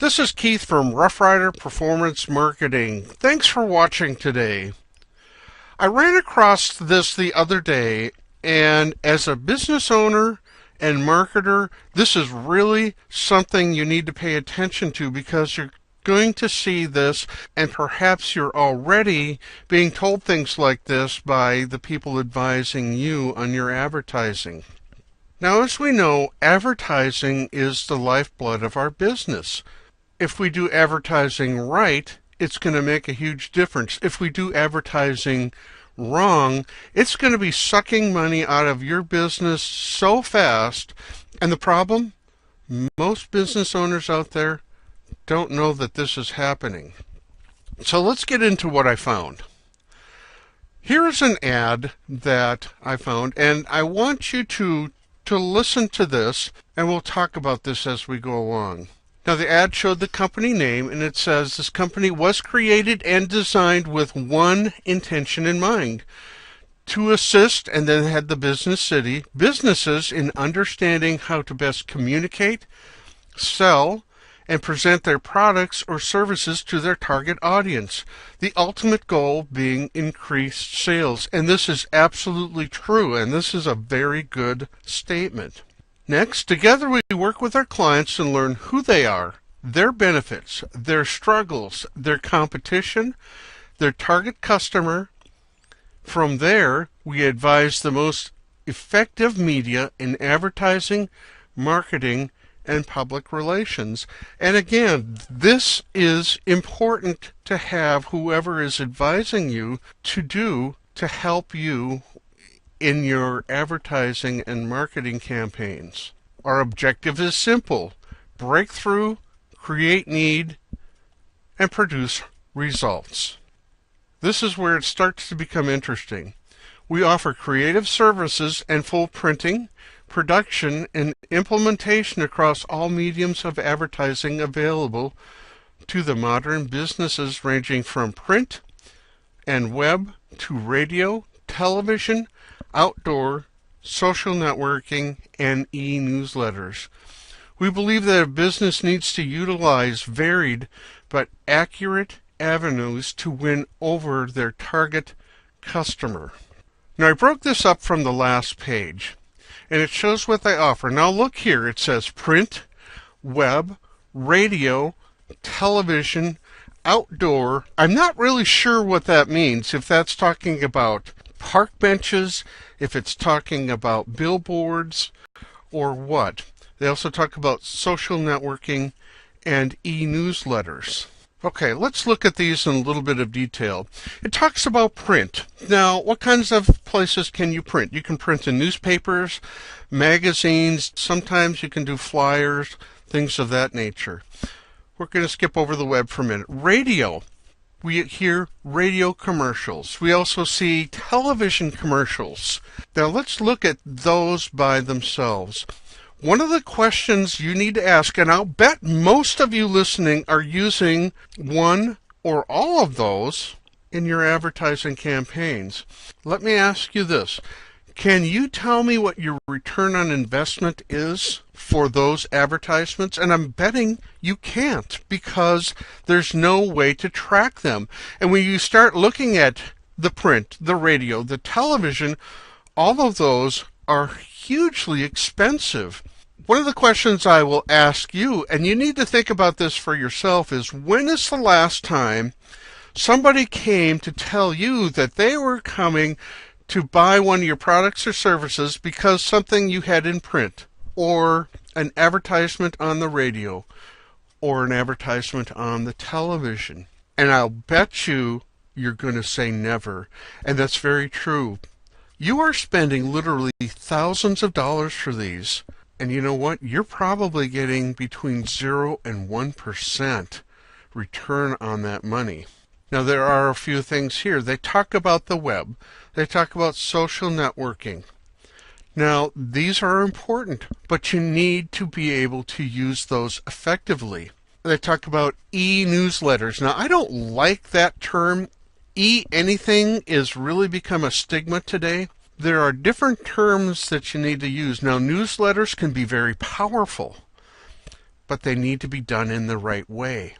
This is Keith from Rough Rider Performance Marketing. Thanks for watching today. I ran across this the other day, and as a business owner and marketer, this is really something you need to pay attention to because you're going to see this, and perhaps you're already being told things like this by the people advising you on your advertising. Now, as we know, advertising is the lifeblood of our business. If we do advertising right, it's going to make a huge difference. If we do advertising wrong, it's going to be sucking money out of your business so fast. And the problem? Most business owners out there don't know that this is happening. So let's get into what I found. Here is an ad that I found, and I want you to listen to this, and we'll talk about this as we go along. Now, the ad showed the company name, and it says this company was created and designed with one intention in mind: to assist, and then had the businesses in understanding how to best communicate, sell, and present their products or services to their target audience. The ultimate goal being increased sales. And this is absolutely true, and this is a very good statement. Next, together we work with our clients and learn who they are, their benefits, their struggles, their competition, their target customer. From there, we advise the most effective media in advertising, marketing, and public relations. And again, this is important to have whoever is advising you to do to help you in your advertising and marketing campaigns. Our objective is simple: breakthrough, create need, and produce results. This is where it starts to become interesting. We offer creative services and full printing, production, and implementation across all mediums of advertising available to the modern businesses, ranging from print and web to radio, television, outdoor, social networking, and e-newsletters. We believe that a business needs to utilize varied but accurate avenues to win over their target customer. Now, I broke this up from the last page, and it shows what they offer. Now look here, it says print, web, radio, television, outdoor. I'm not really sure what that means, if that's talking about park benches, if it's talking about billboards, or what. They also talk about social networking and e-newsletters. Okay, let's look at these in a little bit of detail. It talks about print. Now, what kinds of places can you print? You can print in newspapers, magazines, sometimes you can do flyers, things of that nature. We're going to skip over the web for a minute. Radio. We hear radio commercials. We also see television commercials. Now, let's look at those by themselves. One of the questions you need to ask, and I'll bet most of you listening are using one or all of those in your advertising campaigns. Let me ask you this. Can you tell me what your return on investment is for those advertisements? And I'm betting you can't, because there's no way to track them. And when you start looking at the print, the radio, the television, all of those are hugely expensive. One of the questions I will ask you, and you need to think about this for yourself, is when is the last time somebody came to tell you that they were coming to buy one of your products or services because something you had in print, or an advertisement on the radio, or an advertisement on the television? And I'll bet you're going to say never. And that's very true. You are spending literally thousands of dollars for these. And you know what? You're probably getting between 0 and 1% return on that money. Now, there are a few things here. They talk about the web. They talk about social networking. Now, these are important, but you need to be able to use those effectively. They talk about e-newsletters. Now, I don't like that term. E-anything is really become a stigma today. There are different terms that you need to use. Now, newsletters can be very powerful, but they need to be done in the right way.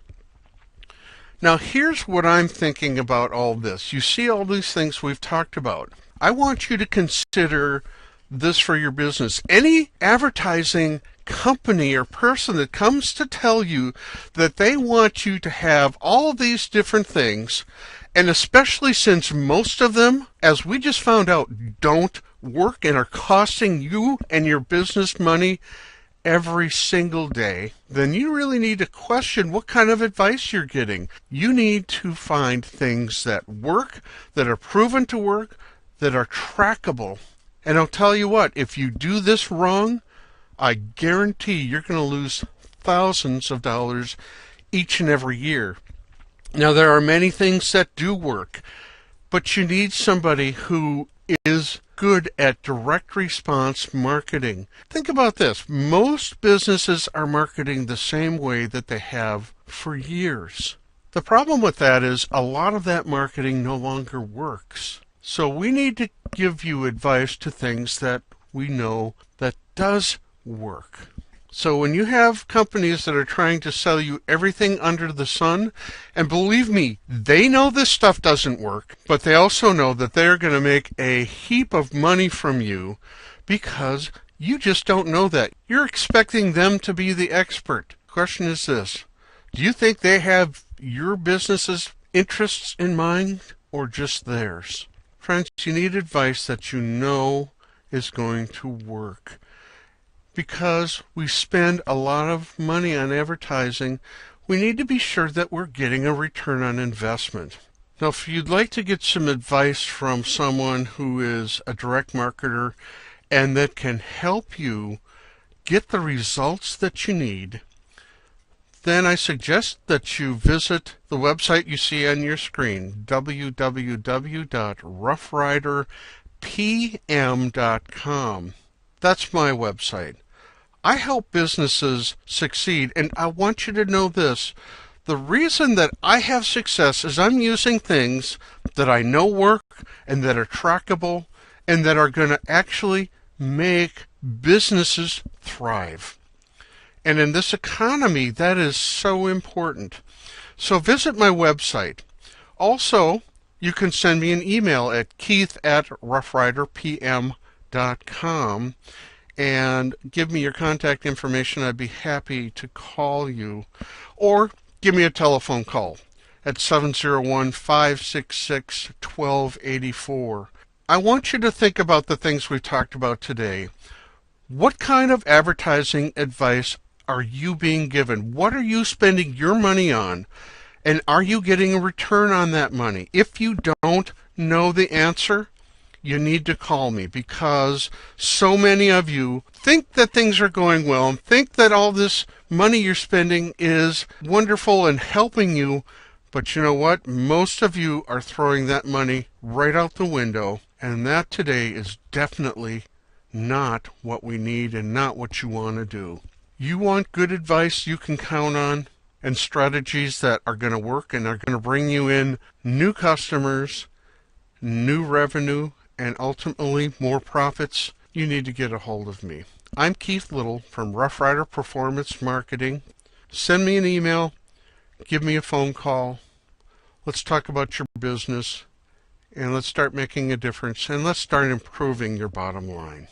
Now, here's what I'm thinking about all this. You see all these things we've talked about. I want you to consider this for your business. Any advertising company or person that comes to tell you that they want you to have all of these different things, and especially since most of them, as we just found out, don't work and are costing you and your business money every single day, then you really need to question what kind of advice you're getting. You need to find things that work, that are proven to work, that are trackable. And I'll tell you what, if you do this wrong, I guarantee you're going to lose thousands of dollars each and every year. Now, there are many things that do work, but you need somebody who is good at direct response marketing. Think about this. Most businesses are marketing the same way that they have for years. The problem with that is a lot of that marketing no longer works. So we need to give you advice to things that we know that does work. So when you have companies that are trying to sell you everything under the sun, and believe me, they know this stuff doesn't work, but they also know that they're going to make a heap of money from you because you just don't know that. You're expecting them to be the expert. The question is this: do you think they have your business's interests in mind or just theirs? Friends, you need advice that you know is going to work. Because we spend a lot of money on advertising, we need to be sure that we're getting a return on investment. Now, if you'd like to get some advice from someone who is a direct marketer and that can help you get the results that you need, then I suggest that you visit the website you see on your screen, www.roughriderpm.com. That's my website. I help businesses succeed, and I want you to know this. The reason that I have success is I'm using things that I know work and that are trackable and that are going to actually make businesses thrive. And in this economy, that is so important. So visit my website. Also, you can send me an email at keith@roughriderpm.com and give me your contact information. I'd be happy to call you. Or give me a telephone call at 701-566-1284. I want you to think about the things we've talked about today. What kind of advertising advice are you being given? What are you spending your money on? And are you getting a return on that money? If you don't know the answer, you need to call me, because so many of you think that things are going well and think that all this money you're spending is wonderful and helping you. But you know what? Most of you are throwing that money right out the window, and that today is definitely not what we need and not what you want to do. You want good advice you can count on and strategies that are going to work and are going to bring you in new customers, new revenue, and ultimately more profits. You need to get a hold of me. I'm Keith Little from Rough Rider Performance Marketing. Send me an email, give me a phone call. Let's talk about your business, and let's start making a difference, and let's start improving your bottom line.